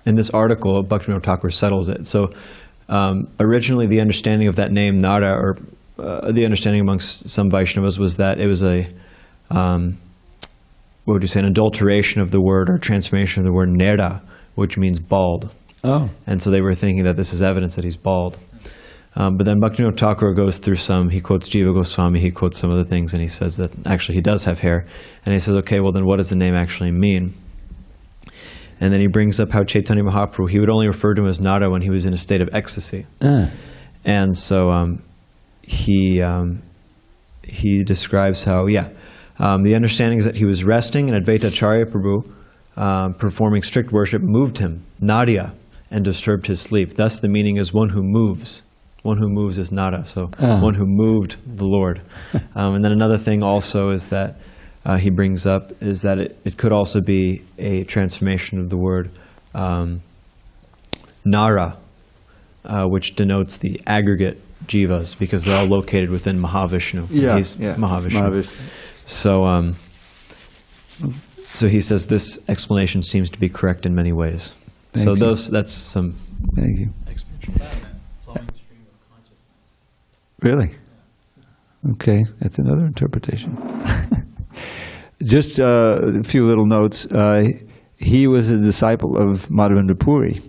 S3: in this article, Bhaktivinoda Thakur settles it. So originally the understanding of that name, Nara, or the understanding amongst some Vaishnavas was that it was an adulteration of the word or transformation of the word Nera, which means bald. Oh. And so they were thinking that this is evidence that he's bald. But then Bhaktivinoda Thakur goes through he quotes Jiva Goswami, he quotes some other things, and he says that actually he does have hair. And he says, okay, well then what does the name actually mean? And then he brings up how Chaitanya Mahaprabhu, he would only refer to him as Nada when he was in a state of ecstasy. And so he describes how, the understanding is that he was resting, and Advaita Acharya Prabhu, performing strict worship, moved him, Nadya, and disturbed his sleep. Thus the meaning is one who moves. One who moves is Nada, so one who moved the Lord. And then another thing also is that he brings up is that it could also be a transformation of the word Nara, which denotes the aggregate jivas, because they're all located within Mahavishnu. He's Mahavishnu. So he says this explanation seems to be correct in many ways. That's some explanation.
S1: Really? Okay, that's another interpretation. Just a few little notes. He was a disciple of Madhavendra Puri.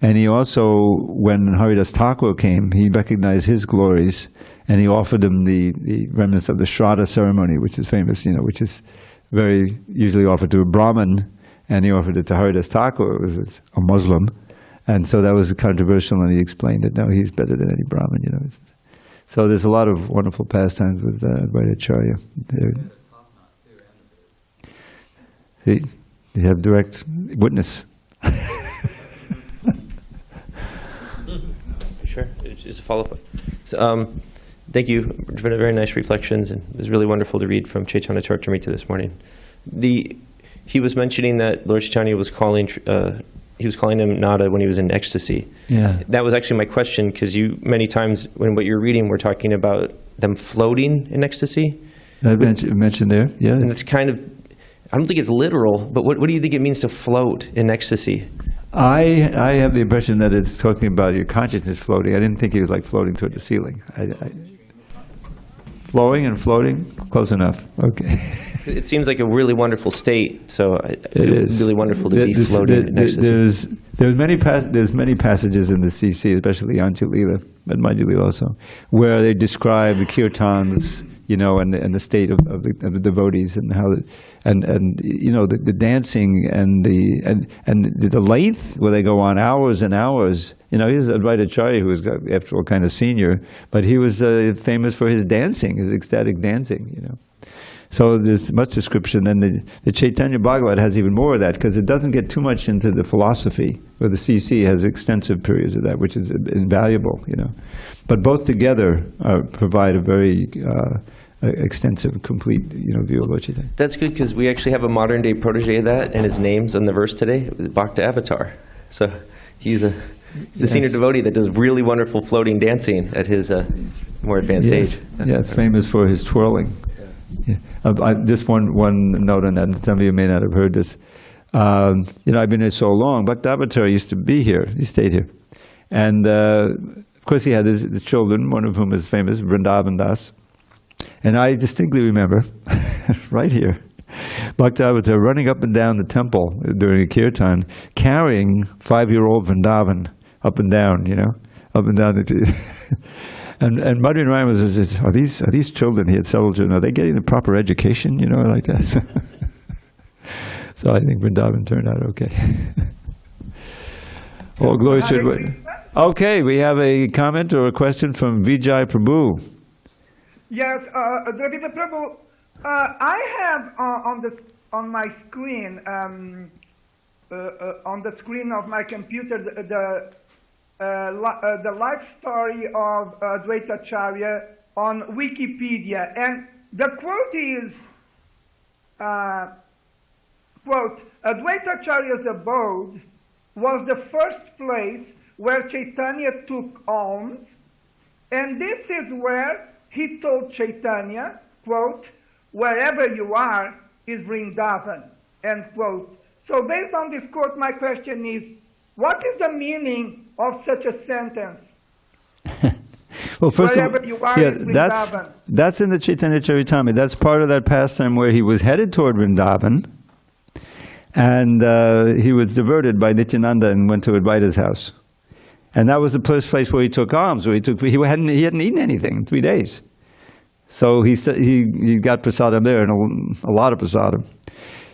S1: And he also, when Haridas Thakur came, he recognized his glories, and he offered him the remnants of the Shraddha ceremony, which is famous, which is very usually offered to a Brahmin, and he offered it to Haridas Thakur, who was a Muslim. And so that was controversial, and he explained that, no, he's better than any Brahmin, So there's a lot of wonderful pastimes with Advaita Acharya. See, you have direct witness.
S4: Sure, it's a follow-up. So, thank you for the very nice reflections, and it was really wonderful to read from Chaitanya Charitamrita this morning. He was mentioning that Lord Caitanya was calling him Nada when he was in ecstasy.
S1: Yeah.
S4: That was actually my question, because you many times when what you're reading, we're talking about them floating in ecstasy.
S1: I mentioned there, yeah.
S4: And it's kind of, I don't think it's literal, but what do you think it means to float in ecstasy?
S1: I have the impression that it's talking about your consciousness floating. I didn't think he was like floating toward the ceiling. Flowing and floating, close enough. Okay.
S4: It seems like a really wonderful state. So
S1: it is
S4: really wonderful to be floating in ecstasy.
S1: There's many passages in the CC, especially Anjalila, and Madhulila also, where they describe the kirtans, and the state of the devotees, and how the dancing and the length, where they go on hours and hours. He's Advaita Acharya, who was after all kind of senior, but he was famous for his dancing, his ecstatic dancing. So there's much description, and the Chaitanya Bhagavat has even more of that, because it doesn't get too much into the philosophy, where the CC has extensive periods of that, which is invaluable, But both together provide a very extensive, complete, view of Lord Chaitanya.
S4: That's good, because we actually have a modern-day protege of that, and his name's on the verse today, Bhakti Avatar. So he's a senior devotee that does really wonderful floating dancing at his more advanced age.
S1: Yeah, it's famous for his twirling. Yeah. Just one note on that. Some of you may not have heard this. I've been here so long. Bhakti Avatar used to be here. He stayed here. And, of course, he had his children, one of whom is famous, Vrindavan Das. And I distinctly remember, right here, Bhakti Avatar running up and down the temple during a kirtan, carrying 5-year-old Vrindavan up and down, up and down. And Madhuri Ryan says, are these children, he had several children, are they getting the proper education, like that? So I think Vrindavan turned out okay. All glory to... Okay, we have a comment or a question from Vijay Prabhu.
S5: Yes, Dravida Prabhu, I have on my screen, on the screen of my computer, the life story of Advaita Acharya on Wikipedia, and the quote is, quote, Advaita Acharya's abode was the first place where Chaitanya took alms, and this is where he told Chaitanya, quote, wherever you are is Vrindavan, end quote. So based on this quote, my question is, what is the meaning of such a sentence?
S1: Well, first
S5: wherever
S1: of all,
S5: you are is Vrindavan.
S1: That's in the Chaitanya Charitamrita. That's part of that pastime where he was headed toward Vrindavan, and he was diverted by Nityananda and went to Advaita's house. And that was the first place where he took alms, where he hadn't eaten anything in 3 days. So he got prasadam there, and a lot of prasadam.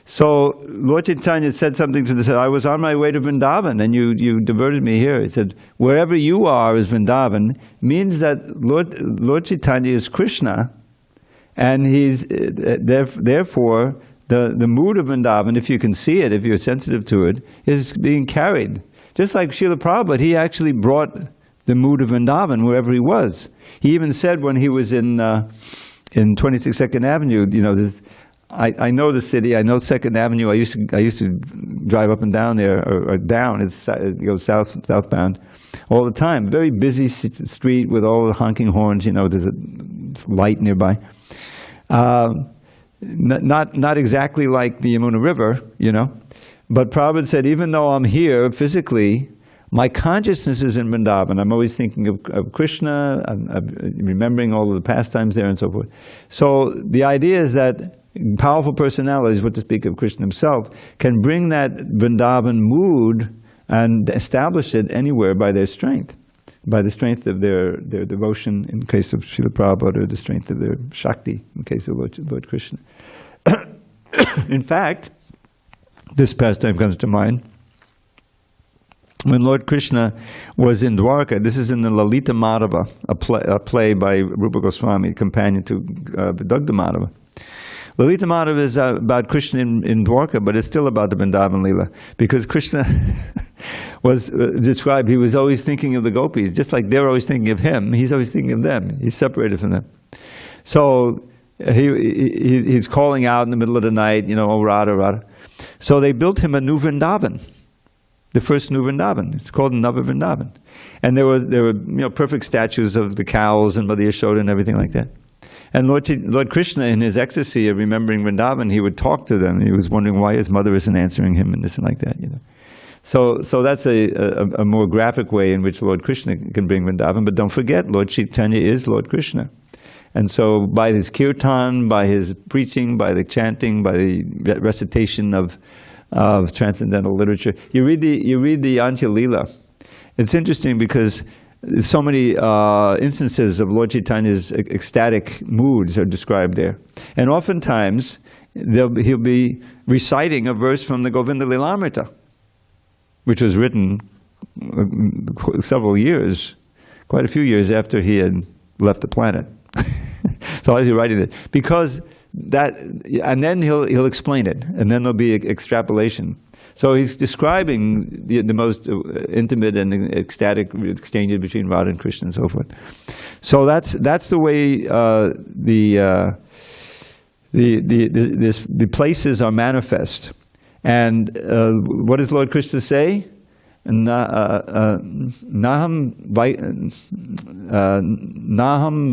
S1: So Lord Caitanya said something to the, I was on my way to Vrindavan, and you diverted me here. He said, wherever you are is Vrindavan, means that Lord Caitanya is Krishna, and he's therefore the mood of Vrindavan, if you can see it, if you're sensitive to it, is being carried. Just like Srila Prabhupada, he actually brought the mood of Vrindavan wherever he was. He even said when he was in 26 2nd Avenue, you know, I know the city, I know 2nd Avenue. I used to drive up and down there, or down. It goes southbound all the time. Very busy street with all the honking horns. You know, there's a light nearby. Not exactly like the Yamuna River, you know. But Prabhupada said, even though I'm here physically, my consciousness is in Vrindavan. I'm always thinking of Krishna, I'm remembering all of the pastimes there and so forth. So the idea is that powerful personalities, what to speak of Krishna himself, can bring that Vrindavan mood and establish it anywhere by their strength. By the strength of their devotion in case of Srila Prabhupada, or the strength of their Shakti in case of Lord Krishna. In fact, this pastime comes to mind. When Lord Krishna was in Dwarka, this is in the Lalita Madhava, a play by Rupa Goswami, companion to Dugdha Madhava. Lalita Madhava is about Krishna in Dwarka, but it's still about the Vrindavan Leela. Because Krishna was described, he was always thinking of the gopis. Just like they're always thinking of him, he's always thinking of them. He's separated from them. So he's calling out in the middle of the night, you know, oh Radha, Radha. So they built him a new Vrindavan. The first new Vrindavan. It's called Nava Vrindavan. And there were you know, perfect statues of the cows and Mother Yashoda and everything like that. And Lord Krishna, in his ecstasy of remembering Vrindavan, he would talk to them. He was wondering why his mother isn't answering him and this and like that, you know. So that's a more graphic way in which Lord Krishna can bring Vrindavan. But don't forget, Lord Caitanya is Lord Krishna. And so by his kirtan, by his preaching, by the chanting, by the recitation of transcendental literature, you read the Antya Leela. It's interesting because so many instances of Lord Caitanya's ecstatic moods are described there. And oftentimes, he'll be reciting a verse from the Govinda Lilamrita, which was written several years, quite a few years after he had left the planet. So why is he writing it? Because that, and then he'll explain it, and then there'll be extrapolation. So he's describing the most intimate and ecstatic exchanges between Radha and Krishna and so forth. So that's the way the places are manifest. And what does Lord Krishna say? Naham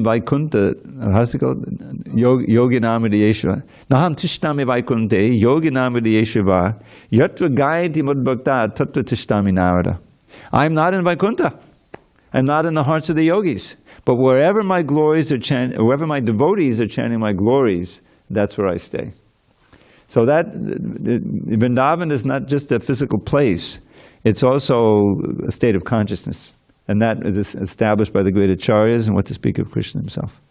S1: Vaikunta, how's it called? Yoginamadi Yeshava. Naham Tishtami Vaikunte, Yoginamadi Yeshava, Yatra Gayanti Mudbhakta, Tattva Tishtami Narada. I'm not in Vaikunta. I'm not in the hearts of the yogis. But wherever my glories are wherever my devotees are chanting my glories, that's where I stay. So that Vrindavan is not just a physical place. It's also a state of consciousness. And that is established by the great acharyas, and what to speak of Krishna himself.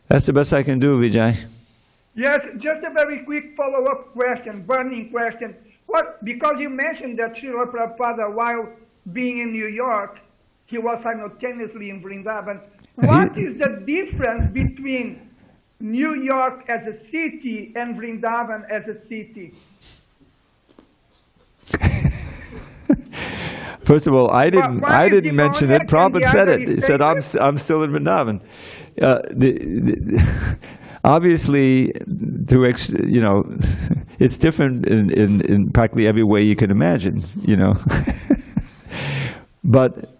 S1: That's the best I can do, Vijay.
S5: Yes, just a very quick follow-up question, burning question. Because you mentioned that Srila Prabhupada, while being in New York, he was simultaneously in Vrindavan. What is the difference between New York as a city and Vrindavan as a city?
S1: First of all, I didn't mention it. Prabhupada said it. He said, I'm still in Vrindavan. Obviously, it's different in practically every way you can imagine, you know. But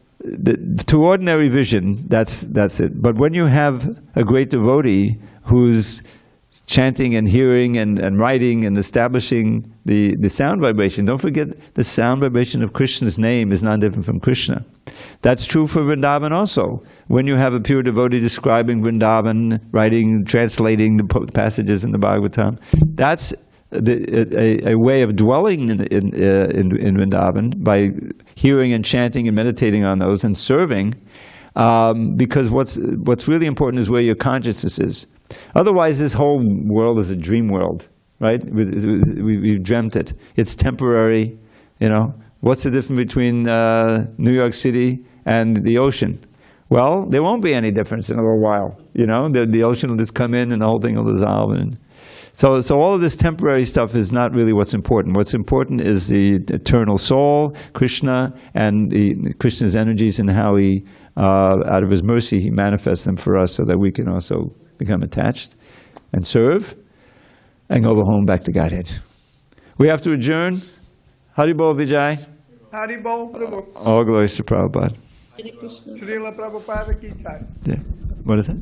S1: to ordinary vision, that's it. But when you have a great devotee who's chanting and hearing and writing and establishing the sound vibration. Don't forget, the sound vibration of Krishna's name is not different from Krishna. That's true for Vrindavan also. When you have a pure devotee describing Vrindavan, writing, translating the passages in the Bhagavatam, that's a way of dwelling in Vrindavan by hearing and chanting and meditating on those and serving, because what's really important is where your consciousness is. Otherwise, this whole world is a dream world, right? We've dreamt it. It's temporary, you know. What's the difference between New York City and the ocean? Well, there won't be any difference in a little while, you know. The ocean will just come in and the whole thing will dissolve. And so all of this temporary stuff is not really what's important. What's important is the eternal soul, Krishna, and Krishna's energies, and how he, out of his mercy, he manifests them for us so that we can also become attached and serve and go home back to Godhead. We have to adjourn. Haribol Vijay.
S5: Haribol Prabhu.
S1: All glories to Prabhupada.
S5: Srila Prabhupada ki jai.
S1: Yeah. What is that?